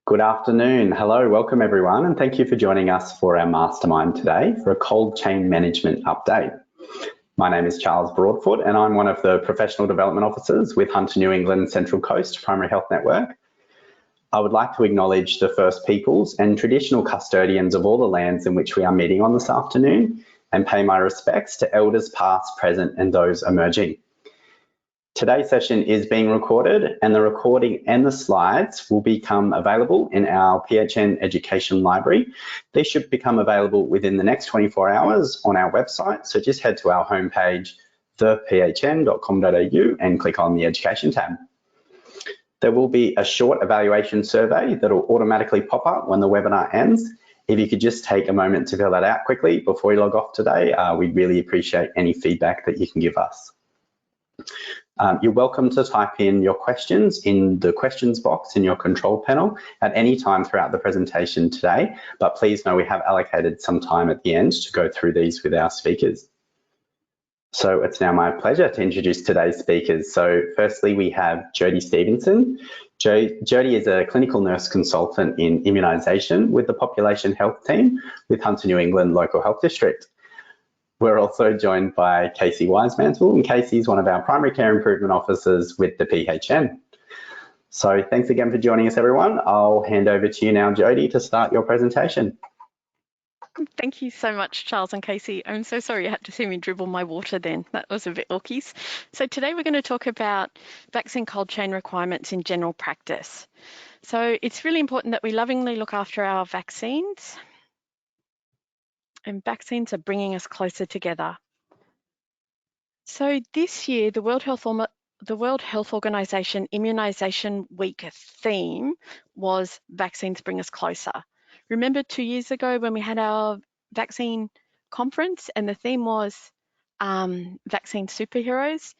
Good afternoon. Hello, welcome everyone, and thank you for joining us for our Mastermind today for a cold chain management update. My name is Charles Broadfoot and I'm one of the Professional Development Officers with Hunter New England Central Coast Primary Health Network. I would like to acknowledge the First Peoples and traditional custodians of all the lands in which we are meeting on this afternoon and pay my respects to elders past, present and those emerging. Today's session is being recorded and the recording and the slides will become available in our PHN Education Library. These should become available within the next 24 hours on our website, so just head to our homepage, thephn.com.au and click on the Education tab. There will be a short evaluation survey that will automatically pop up when the webinar ends. If you could just take a moment to fill that out quickly before you log off today, we'd really appreciate any feedback that you can give us. You're welcome to type in your questions in the questions box in your control panel at any time throughout the presentation today, but please know we have allocated some time at the end to go through these with our speakers. So it's now my pleasure to introduce today's speakers. So firstly, we have Jodie Stevenson. Jodie is a clinical nurse consultant in immunisation with the population health team with Hunter New England Local Health District. We're also joined by Casey Wisemantle, and Casey is one of our primary care improvement officers with the PHN. So thanks again for joining us, everyone. I'll hand over to you now, Jodie, to start your presentation. Thank you so much, Charles and Casey. I'm so sorry you had to see me dribble my water then. That was a bit awkies. So today we're going to talk about vaccine cold chain requirements in general practice. So it's really important that we lovingly look after our vaccines. And vaccines are bringing us closer together. So this year, the World Health Organization Immunization Week theme was Vaccines Bring Us Closer. Remember 2 years ago when we had our vaccine conference and the theme was vaccine superheroes?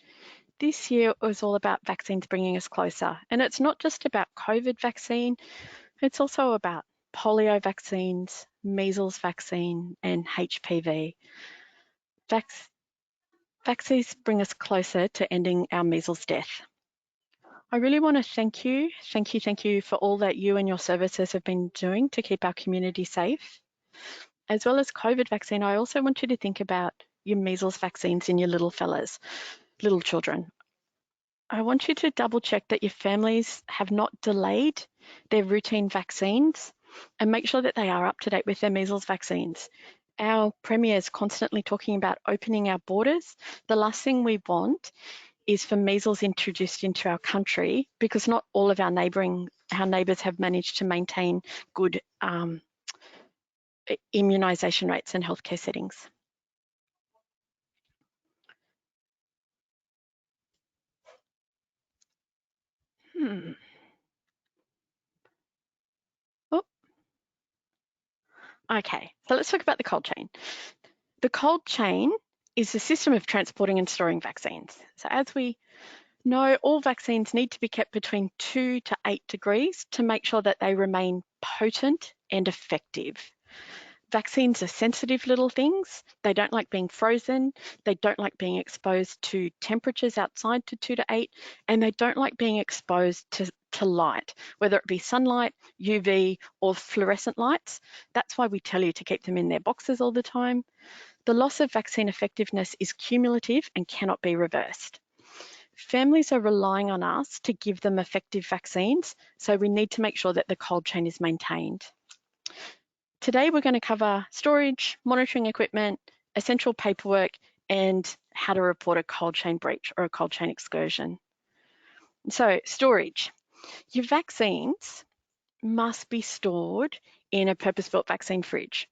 This year it was all about vaccines bringing us closer. And it's not just about COVID vaccine, it's also about polio vaccines, measles vaccine, and HPV. Vaccines bring us closer to ending our measles death. I really want to thank you for all that you and your services have been doing to keep our community safe. As well as COVID vaccine, I also want you to think about your measles vaccines in your little fellas, little children. I want you to double check that your families have not delayed their routine vaccines and make sure that they are up to date with their measles vaccines. Our Premier is constantly talking about opening our borders. The last thing we want is for measles introduced into our country because not all of our neighbours have managed to maintain good immunisation rates in healthcare settings. Okay, so let's talk about the cold chain. The cold chain is the system of transporting and storing vaccines. So as we know, all vaccines need to be kept between 2 to 8 degrees to make sure that they remain potent and effective. Vaccines are sensitive little things. They don't like being frozen. They don't like being exposed to temperatures outside to 2 to 8, and they don't like being exposed to light, whether it be sunlight, UV, or fluorescent lights. That's why we tell you to keep them in their boxes all the time. The loss of vaccine effectiveness is cumulative and cannot be reversed. Families are relying on us to give them effective vaccines, so we need to make sure that the cold chain is maintained. Today we're going to cover storage, monitoring equipment, essential paperwork, and how to report a cold chain breach or a cold chain excursion. So storage. Your vaccines must be stored in a purpose-built vaccine fridge.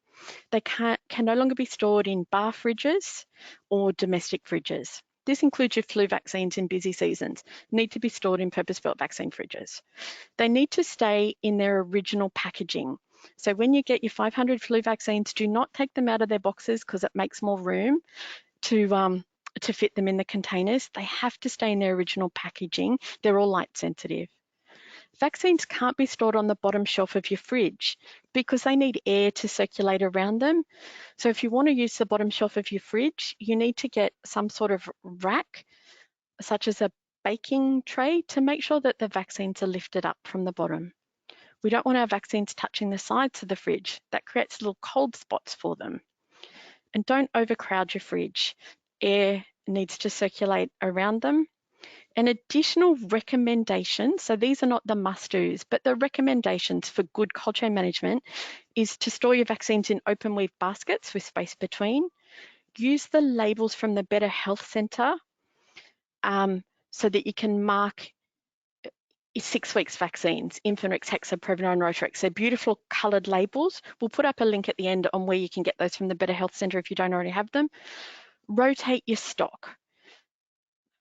They can no longer be stored in bar fridges or domestic fridges. This includes your flu vaccines in busy seasons, need to be stored in purpose-built vaccine fridges. They need to stay in their original packaging. So when you get your 500 flu vaccines, do not take them out of their boxes because it makes more room to fit them in the containers. They have to stay in their original packaging. They're all light sensitive. Vaccines can't be stored on the bottom shelf of your fridge because they need air to circulate around them. So if you want to use the bottom shelf of your fridge, you need to get some sort of rack, such as a baking tray, to make sure that the vaccines are lifted up from the bottom. We don't want our vaccines touching the sides of the fridge. That creates little cold spots for them. And don't overcrowd your fridge. Air needs to circulate around them. An additional recommendation, so these are not the must-dos, but the recommendations for good cold chain management is to store your vaccines in open weave baskets with space between. Use the labels from the Better Health Centre so that you can mark 6 weeks vaccines, Infinrix, Hexa, Prevnar, and Rotarix. They're beautiful coloured labels. We'll put up a link at the end on where you can get those from the Better Health Centre if you don't already have them. Rotate your stock.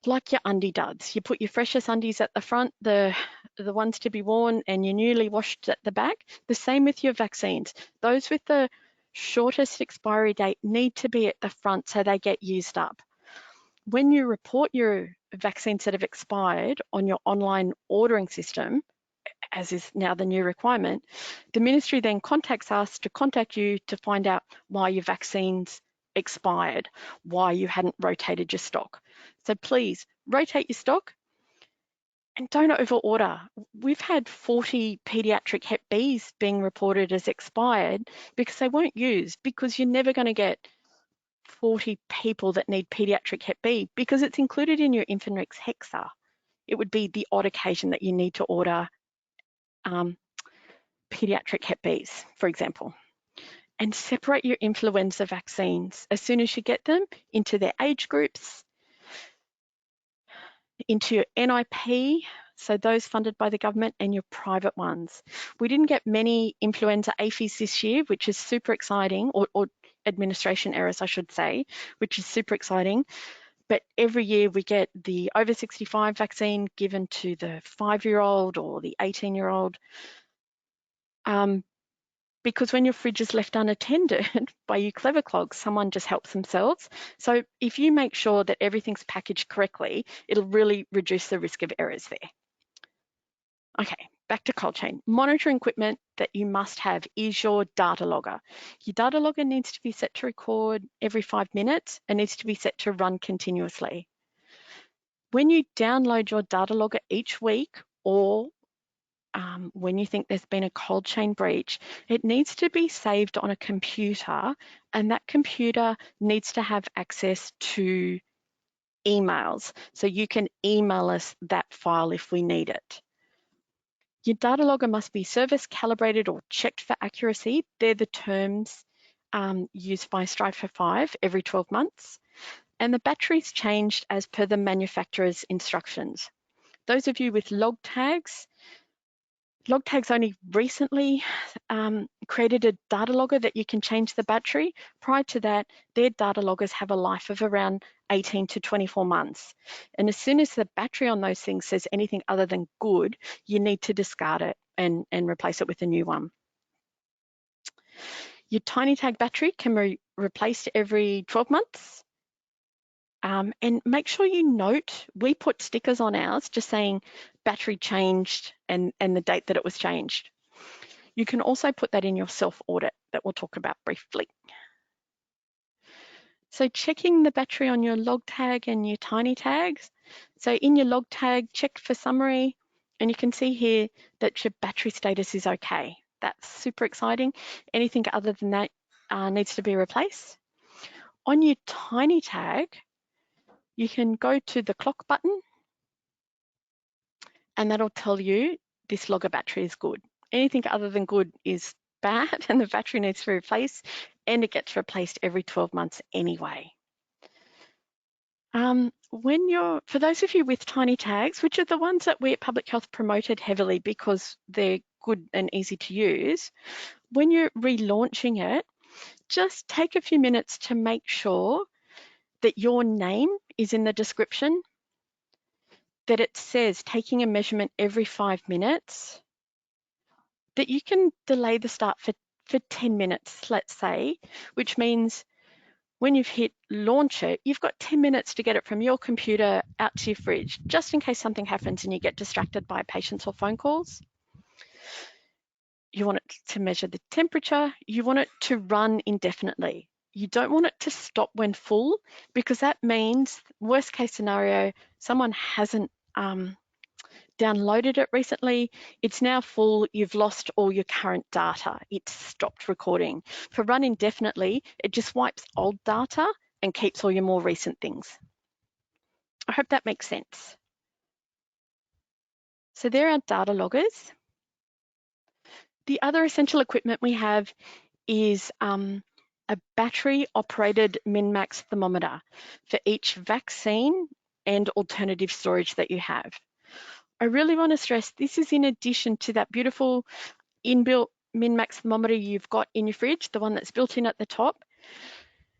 Like your undie duds. You put your freshest undies at the front, the ones to be worn, and your newly washed at the back. The same with your vaccines. Those with the shortest expiry date need to be at the front so they get used up. When you report your vaccines that have expired on your online ordering system, as is now the new requirement, the ministry then contacts us to contact you to find out why your vaccines expired, why you hadn't rotated your stock. So please rotate your stock and don't overorder. We've had 40 pediatric Hep Bs being reported as expired because they weren't used, because you're never going to get 40 people that need pediatric Hep B because it's included in your Infinrix Hexa. It would be the odd occasion that you need to order pediatric Hep Bs, for example. And separate your influenza vaccines as soon as you get them into their age groups, into your NIP, so those funded by the government, and your private ones. We didn't get many influenza APHIS this year, which is super exciting, or administration errors, I should say, which is super exciting. But every year we get the over 65 vaccine given to the 5-year-old or the 18-year-old. Because when your fridge is left unattended by you clever clogs, someone just helps themselves. So if you make sure that everything's packaged correctly, it'll really reduce the risk of errors there. Okay, back to cold chain. Monitoring equipment that you must have is your data logger. Your data logger needs to be set to record every 5 minutes and needs to be set to run continuously. When you download your data logger each week, or when you think there's been a cold chain breach, it needs to be saved on a computer, and that computer needs to have access to emails. So you can email us that file if we need it. Your data logger must be service calibrated or checked for accuracy. They're the terms used by Strive for 5 every 12 months. And the battery's changed as per the manufacturer's instructions. Those of you with log tags only recently created a data logger that you can change the battery. Prior to that, their data loggers have a life of around 18 to 24 months. And as soon as the battery on those things says anything other than good, you need to discard it and replace it with a new one. Your tiny tag battery can be replaced every 12 months. And make sure you note, we put stickers on ours just saying battery changed and the date that it was changed. You can also put that in your self-audit that we'll talk about briefly. So checking the battery on your log tag and your tiny tags. So in your log tag, check for summary, and you can see here that your battery status is okay. That's super exciting. Anything other than that needs to be replaced. On your tiny tag, you can go to the clock button and that'll tell you this logger battery is good. Anything other than good is bad and the battery needs to be replaced, and it gets replaced every 12 months anyway. For those of you with tiny tags, which are the ones that we at Public Health promoted heavily because they're good and easy to use, when you're relaunching it, just take a few minutes to make sure that your name is in the description, that it says taking a measurement every 5 minutes, that you can delay the start for 10 minutes, let's say, which means when you've hit launch it, you've got 10 minutes to get it from your computer out to your fridge, just in case something happens and you get distracted by patients or phone calls. You want it to measure the temperature. You want it to run indefinitely. You don't want it to stop when full, because that means, worst case scenario, someone hasn't downloaded it recently, it's now full, you've lost all your current data, it's stopped recording. For run indefinitely, it just wipes old data and keeps all your more recent things. I hope that makes sense. So there are data loggers. The other essential equipment we have is a battery-operated MinMax thermometer for each vaccine and alternative storage that you have. I really want to stress this is in addition to that beautiful inbuilt MinMax thermometer you've got in your fridge, the one that's built in at the top.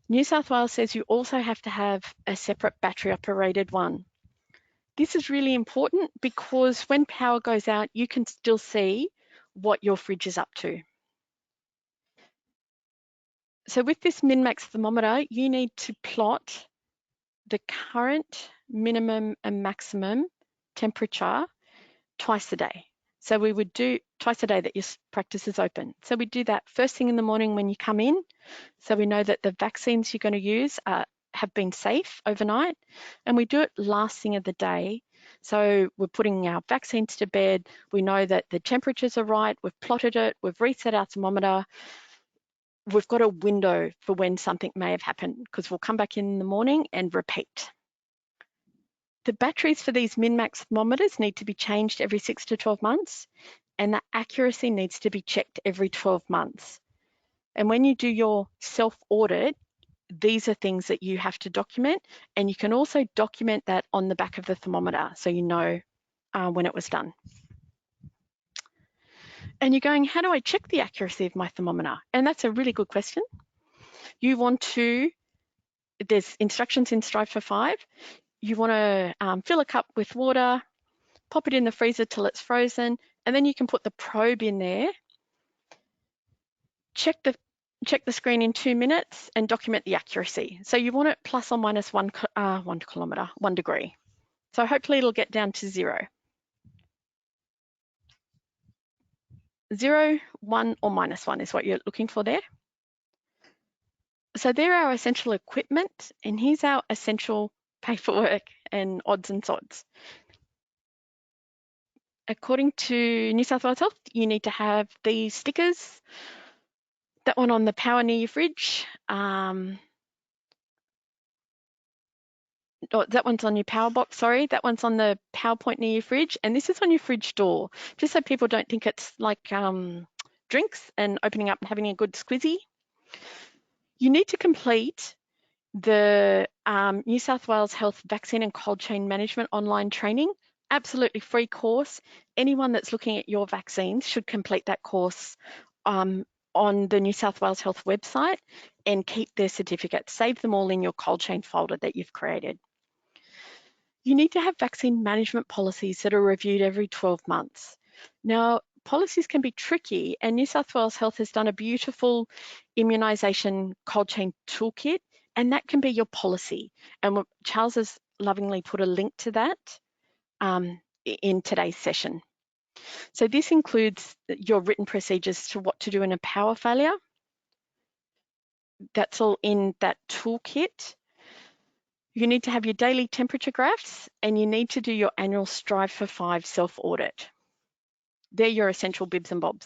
New South Wales says you also have to have a separate battery-operated one. This is really important because when power goes out, you can still see what your fridge is up to. So with this MinMax thermometer, you need to plot the current minimum and maximum temperature twice a day. So we would do twice a day that your practice is open. So we do that first thing in the morning when you come in. So we know that the vaccines you're going to use have been safe overnight. And we do it last thing of the day. So we're putting our vaccines to bed. We know that the temperatures are right. We've plotted it. We've reset our thermometer. We've got a window for when something may have happened because we'll come back in the morning and repeat. The batteries for these MinMax thermometers need to be changed every 6 to 12 months, and the accuracy needs to be checked every 12 months. And when you do your self-audit, these are things that you have to document, and you can also document that on the back of the thermometer so you know when it was done. And you're going, how do I check the accuracy of my thermometer? And that's a really good question. You want to, there's instructions in Strive for 5. You want to fill a cup with water, pop it in the freezer till it's frozen, and then you can put the probe in there, check the screen in 2 minutes and document the accuracy. So you want it plus or minus 1 degree. So hopefully it'll get down to 0. 0, 1 or minus 1 is what you're looking for there. So there are our essential equipment, and here's our essential paperwork and odds and sods. According to New South Wales Health, you need to have these stickers, that one on the power near your fridge, that one's on your power box, sorry, that one's on the power point near your fridge, and this is on your fridge door, just so people don't think it's like drinks and opening up and having a good squizzy. You need to complete the New South Wales Health Vaccine and Cold Chain Management online training, absolutely free course. Anyone that's looking at your vaccines should complete that course on the New South Wales Health website and keep their certificates. Save them all in your cold chain folder that you've created. You need to have vaccine management policies that are reviewed every 12 months. Now, policies can be tricky, and New South Wales Health has done a beautiful immunisation cold chain toolkit, and that can be your policy. And Charles has lovingly put a link to that in today's session. So this includes your written procedures to what to do in a power failure. That's all in that toolkit. You need to have your daily temperature graphs, and you need to do your annual Strive for 5 self-audit. They're your essential bibs and bobs.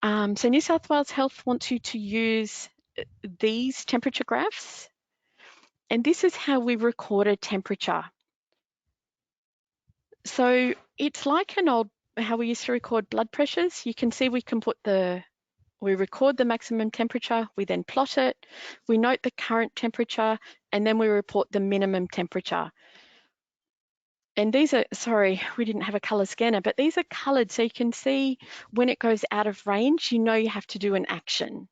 So New South Wales Health wants you to use these temperature graphs, and this is how we record a temperature. So it's like how we used to record blood pressures. You can see we record the maximum temperature, we then plot it, we note the current temperature, and then we report the minimum temperature. And these are, sorry, we didn't have a color scanner, but these are colored so you can see when it goes out of range, you know you have to do an action.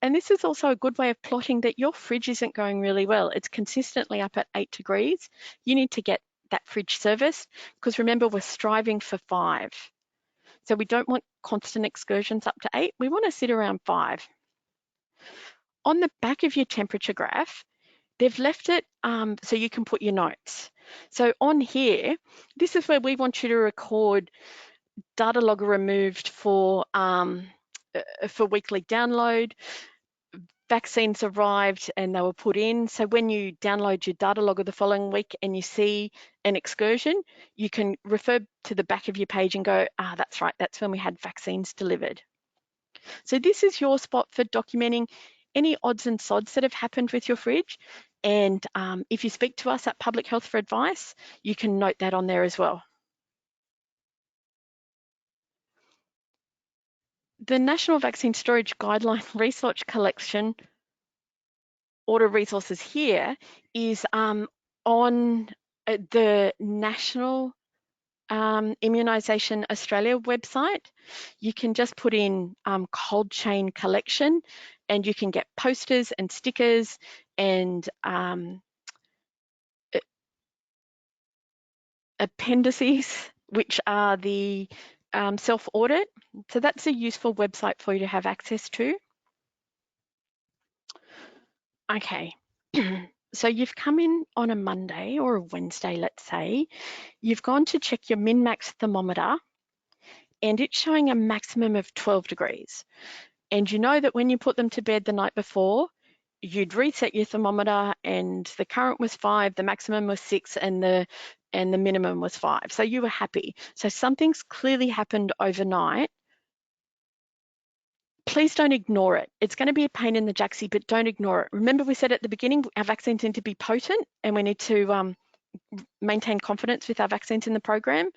And this is also a good way of plotting that your fridge isn't going really well. It's consistently up at 8 degrees. You need to get that fridge serviced because remember, we're striving for 5. So we don't want constant excursions up to 8. We want to sit around 5. On the back of your temperature graph, they've left it so you can put your notes. So on here, this is where we want you to record data logger removed for weekly download, vaccines arrived and they were put in. So when you download your data logger the following week and you see an excursion, you can refer to the back of your page and go, that's right, that's when we had vaccines delivered. So this is your spot for documenting any odds and sods that have happened with your fridge. And if you speak to us at Public Health for advice, you can note that on there as well. The National Vaccine Storage Guideline Research Collection order resources here is on the National Immunization Australia website. You can just put in cold chain collection and you can get posters and stickers and appendices, which are the self-audit. So that's a useful website for you to have access to. Okay, so you've come in on a Monday or a Wednesday, let's say. You've gone to check your MinMax thermometer and it's showing a maximum of 12 degrees. And you know that when you put them to bed the night before, you'd reset your thermometer and the current was 5, the maximum was 6, and the minimum was 5. So you were happy. So something's clearly happened overnight. Please don't ignore it. It's going to be a pain in the jacksie, but don't ignore it. Remember we said at the beginning, our vaccines need to be potent and we need to maintain confidence with our vaccines in the program.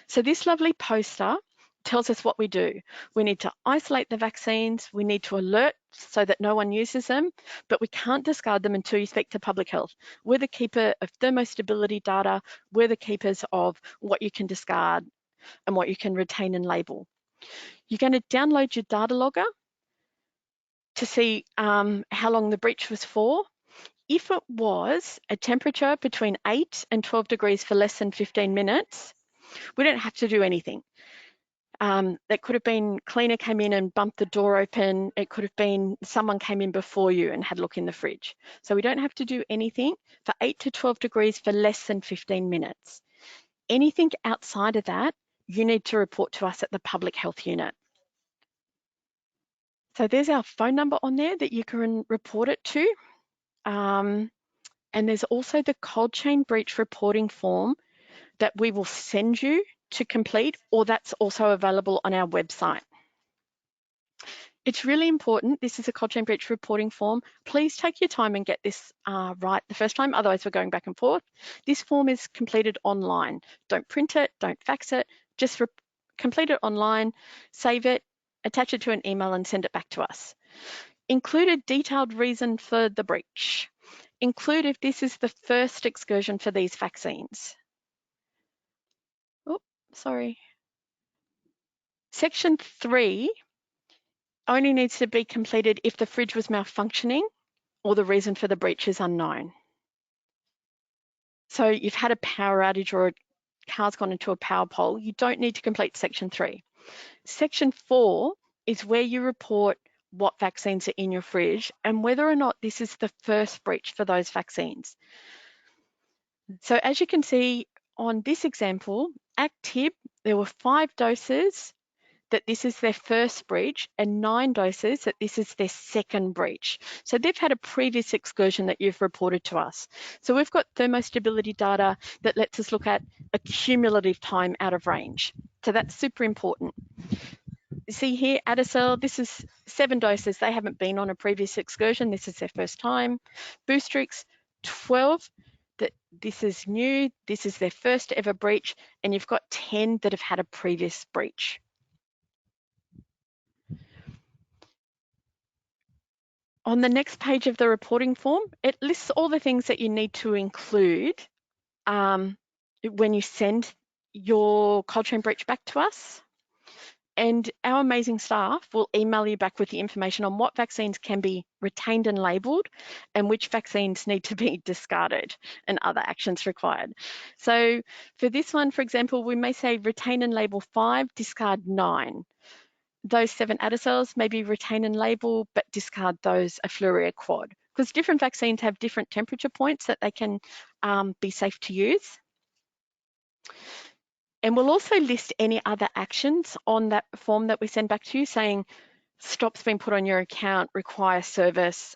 So this lovely poster tells us what we do. We need to isolate the vaccines, we need to alert so that no one uses them, but we can't discard them until you speak to public health. We're the keeper of thermostability data, we're the keepers of what you can discard and what you can retain and label. You're going to download your data logger to see how long the breach was for. If it was a temperature between 8 and 12 degrees for less than 15 minutes, we don't have to do anything. That could have been cleaner came in and bumped the door open. It could have been someone came in before you and had a look in the fridge. So we don't have to do anything for 8 to 12 degrees for less than 15 minutes. Anything outside of that, you need to report to us at the public health unit. So there's our phone number on there that you can report it to. And there's also the cold chain breach reporting form that we will send you to complete, or that's also available on our website. It's really important. This is a cold chain breach reporting form. Please take your time and get this right the first time, otherwise we're going back and forth. This form is completed online. Don't print it, don't fax it, just complete it online, save it, attach it to an email and send it back to us. Include a detailed reason for the breach. Include if this is the first excursion for these vaccines. Oh, sorry. Section 3 only needs to be completed if the fridge was malfunctioning or the reason for the breach is unknown. So you've had a power outage or a car's gone into a power pole, you don't need to complete section 3. Section 4 is where you report what vaccines are in your fridge and whether or not this is the first breach for those vaccines. So as you can see on this example, Actib, there were 5 doses that this is their first breach and 9 doses that this is their second breach. So they've had a previous excursion that you've reported to us. So we've got thermostability data that lets us look at a cumulative time out of range. So that's super important. See here, Adacel, this is 7 doses. They haven't been on a previous excursion. This is their first time. Boostrix, 12. This is new. This is their first ever breach. And you've got 10 that have had a previous breach. On the next page of the reporting form, it lists all the things that you need to include when you send your cold chain breach back to us. And our amazing staff will email you back with the information on what vaccines can be retained and labelled and which vaccines need to be discarded and other actions required. So for this one, for example, we may say retain and label 5, discard 9. Those 7 Adacels maybe retain and label, but discard those Afluria quad, because different vaccines have different temperature points that they can be safe to use. And we'll also list any other actions on that form that we send back to you saying, stops being put on your account, require service,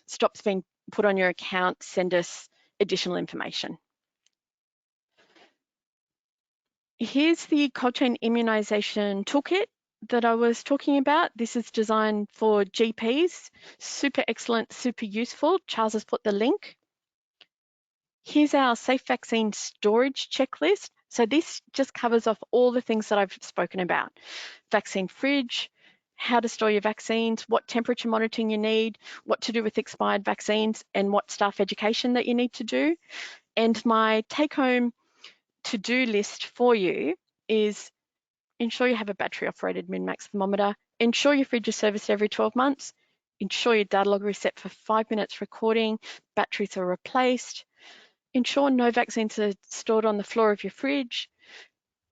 stops being put on your account, send us additional information. Here's the cold chain immunization toolkit that I was talking about. This is designed for GPs. Super excellent, super useful. Charles has put the link. Here's our safe vaccine storage checklist. So this just covers off all the things that I've spoken about. Vaccine fridge, how to store your vaccines, what temperature monitoring you need, what to do with expired vaccines, and what staff education that you need to do. And my take-home to-do list for you is ensure you have a battery-operated MinMax thermometer, ensure your fridge is serviced every 12 months, ensure your data logger is set for 5 minutes recording, batteries are replaced, ensure no vaccines are stored on the floor of your fridge,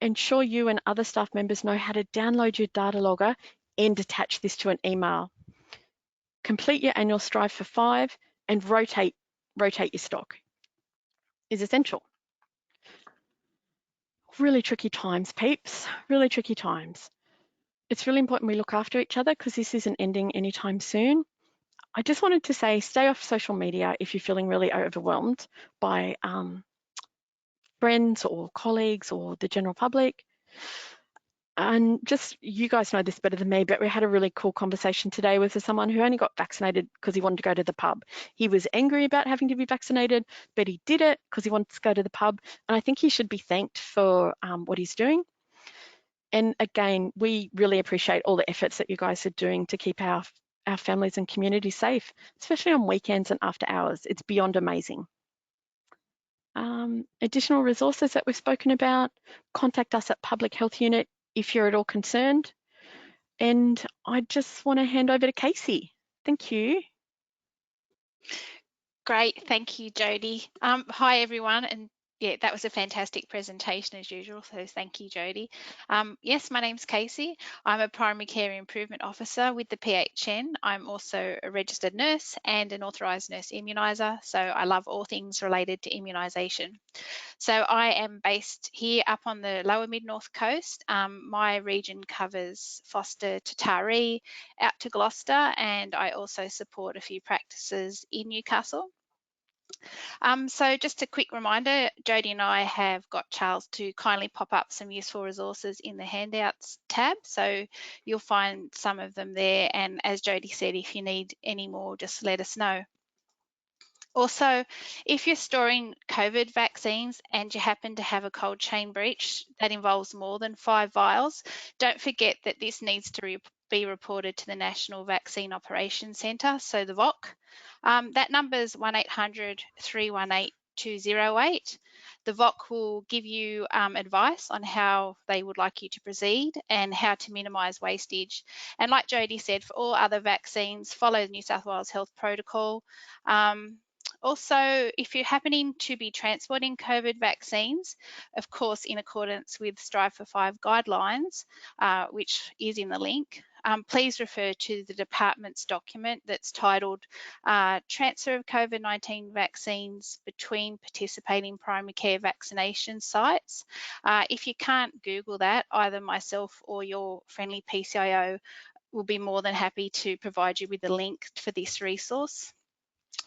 ensure you and other staff members know how to download your data logger and attach this to an email. Complete your annual Strive for 5 and rotate your stock is essential. Really tricky times, peeps, really tricky times. It's really important we look after each other because this isn't ending anytime soon. I just wanted to say, stay off social media if you're feeling really overwhelmed by friends or colleagues or the general public. And just, you guys know this better than me, but we had a really cool conversation today with someone who only got vaccinated because he wanted to go to the pub. He was angry about having to be vaccinated, but he did it because he wanted to go to the pub. And I think he should be thanked for what he's doing. And again, we really appreciate all the efforts that you guys are doing to keep our families and communities safe, especially on weekends and after hours. It's beyond amazing. Additional resources that we've spoken about, contact us at Public Health Unit if you're at all concerned. And I just want to hand over to Casey. Thank you. Great, thank you, Jodie. Hi, everyone, and yeah, that was a fantastic presentation as usual, so thank you, Jodie. Yes, my name's Casey. I'm a Primary Care Improvement Officer with the PHN. I'm also a registered nurse and an authorised nurse immuniser, so I love all things related to immunisation. So I am based here up on the lower mid-north coast. My region covers Foster to Taree, out to Gloucester, and I also support a few practices in Newcastle. So just a quick reminder, Jodie and I have got Charles to kindly pop up some useful resources in the handouts tab. So you'll find some of them there. And as Jodie said, if you need any more, just let us know. Also, if you're storing COVID vaccines and you happen to have a cold chain breach that involves more than 5 vials, don't forget that this needs to be reported to the National Vaccine Operations Centre, so the VOC. That number is 1800 318 208. The VOC will give you advice on how they would like you to proceed and how to minimise wastage. And like Jodie said, for all other vaccines, follow the New South Wales Health Protocol. Also, if you're happening to be transporting COVID vaccines, of course, in accordance with Strive for 5 guidelines, which is in the link, please refer to the department's document that's titled Transfer of COVID-19 Vaccines Between Participating Primary Care Vaccination Sites. If you can't Google that, either myself or your friendly PCIO will be more than happy to provide you with the link for this resource.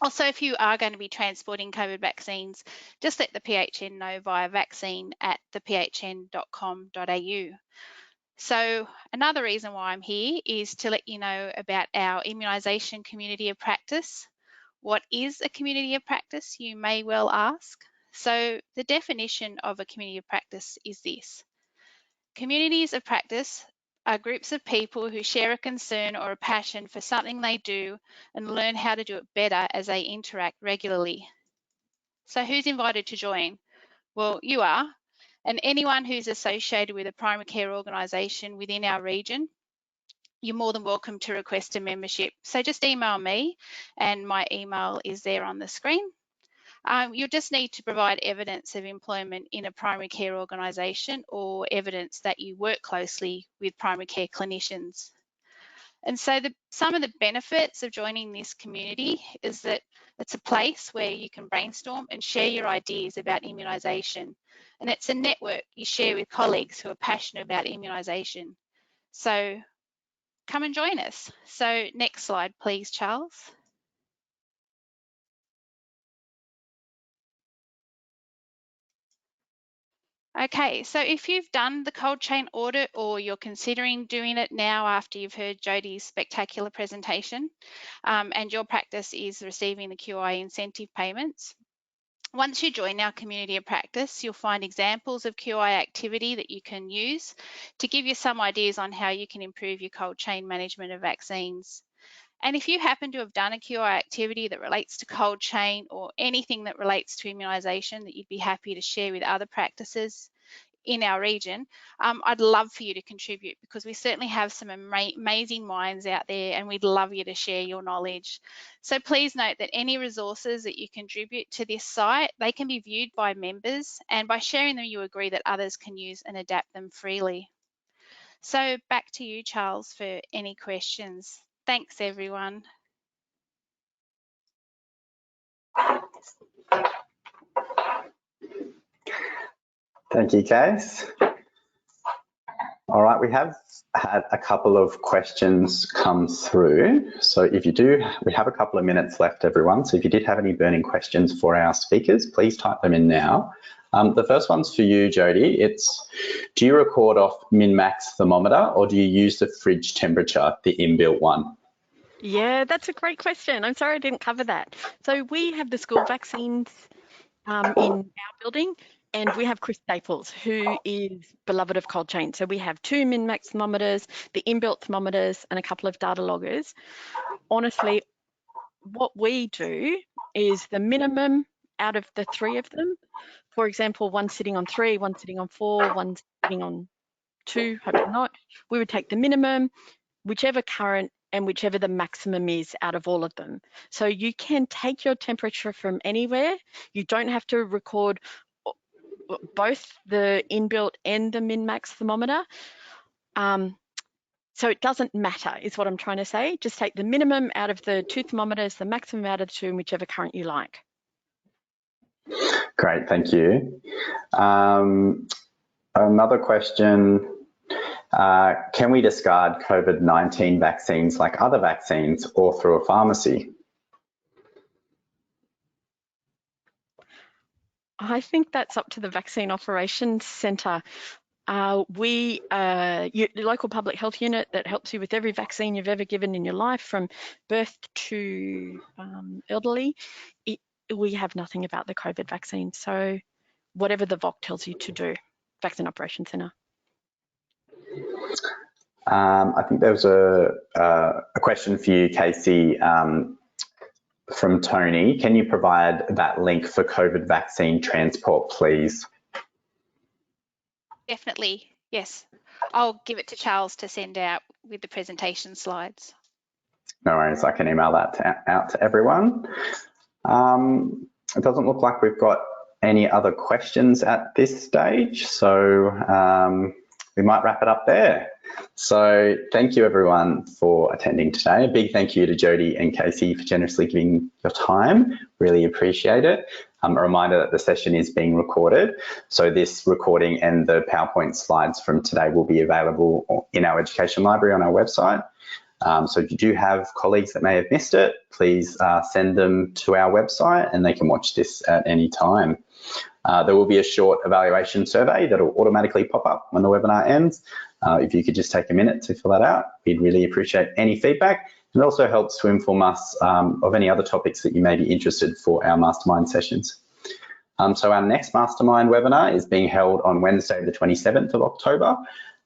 Also, if you are going to be transporting COVID vaccines, just let the PHN know via vaccine@thepHN.com.au. So another reason why I'm here is to let you know about our immunisation community of practice. What is a community of practice, you may well ask? So the definition of a community of practice is this. Communities of practice are groups of people who share a concern or a passion for something they do and learn how to do it better as they interact regularly. So who's invited to join? Well, you are, and anyone who's associated with a primary care organisation within our region, you're more than welcome to request a membership. So just email me, and my email is there on the screen. You'll just need to provide evidence of employment in a primary care organisation or evidence that you work closely with primary care clinicians. And so some of the benefits of joining this community is that it's a place where you can brainstorm and share your ideas about immunisation. And it's a network you share with colleagues who are passionate about immunisation. So come and join us. So next slide, please, Charles. Okay, so if you've done the cold chain audit or you're considering doing it now after you've heard Jodie's spectacular presentation, and your practice is receiving the QI incentive payments, once you join our community of practice, you'll find examples of QI activity that you can use to give you some ideas on how you can improve your cold chain management of vaccines. And if you happen to have done a QI activity that relates to cold chain or anything that relates to immunisation that you'd be happy to share with other practices in our region, I'd love for you to contribute, because we certainly have some amazing minds out there and we'd love you to share your knowledge. So please note that any resources that you contribute to this site, they can be viewed by members, and by sharing them you agree that others can use and adapt them freely. So back to you, Charles, for any questions. Thanks, everyone. Thank you, Case. All right, we have had a couple of questions come through. So if you do, we have a couple of minutes left, everyone. So if you did have any burning questions for our speakers, please type them in now. The first one's for you, Jodie. It's, do you record off MinMax Thermometer or do you use the fridge temperature, the inbuilt one? Yeah, that's a great question. I'm sorry I didn't cover that. So we have the school vaccines in our building, and we have Chris Staples, who is beloved of cold chain. So we have 2 MinMax thermometers, the inbuilt thermometers, and a couple of data loggers. Honestly, what we do is the minimum out of the 3 of them. For example, one sitting on 3, one sitting on 4, one sitting on 2, hopefully not. We would take the minimum, whichever current, and whichever the maximum is out of all of them. So you can take your temperature from anywhere. You don't have to record both the inbuilt and the MinMax thermometer. So it doesn't matter, is what I'm trying to say. Just take the minimum out of the 2 thermometers, the maximum out of the 2, and whichever current you like. Great, thank you. Another question. Can we discard COVID-19 vaccines like other vaccines or through a pharmacy? I think that's up to the Vaccine Operations Centre. Your local public health unit that helps you with every vaccine you've ever given in your life, from birth to elderly, we have nothing about the COVID vaccine. So whatever the VOC tells you to do, Vaccine Operations Centre. I think there was a question for you, Casey, from Tony. Can you provide that link for COVID vaccine transport, please? Definitely, yes. I'll give it to Charles to send out with the presentation slides. No worries, I can email that out to everyone. It doesn't look like we've got any other questions at this stage, so we might wrap it up there. So thank you everyone for attending today. A big thank you to Jodie and Casey for generously giving your time. Really appreciate it. A reminder that the session is being recorded. So this recording and the PowerPoint slides from today will be available in our education library on our website. So if you do have colleagues that may have missed it, please send them to our website and they can watch this at any time. There will be a short evaluation survey that will automatically pop up when the webinar ends. If you could just take a minute to fill that out, we'd really appreciate any feedback. It also helps to inform us of any other topics that you may be interested for our Mastermind sessions. So our next Mastermind webinar is being held on Wednesday, the 27th of October.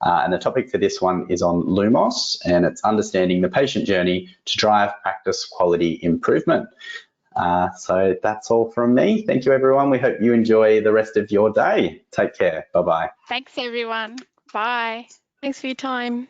And the topic for this one is on LUMOS, and it's understanding the patient journey to drive practice quality improvement. So that's all from me. Thank you, everyone. We hope you enjoy the rest of your day. Take care. Bye-bye. Thanks, everyone. Bye. Thanks for your time.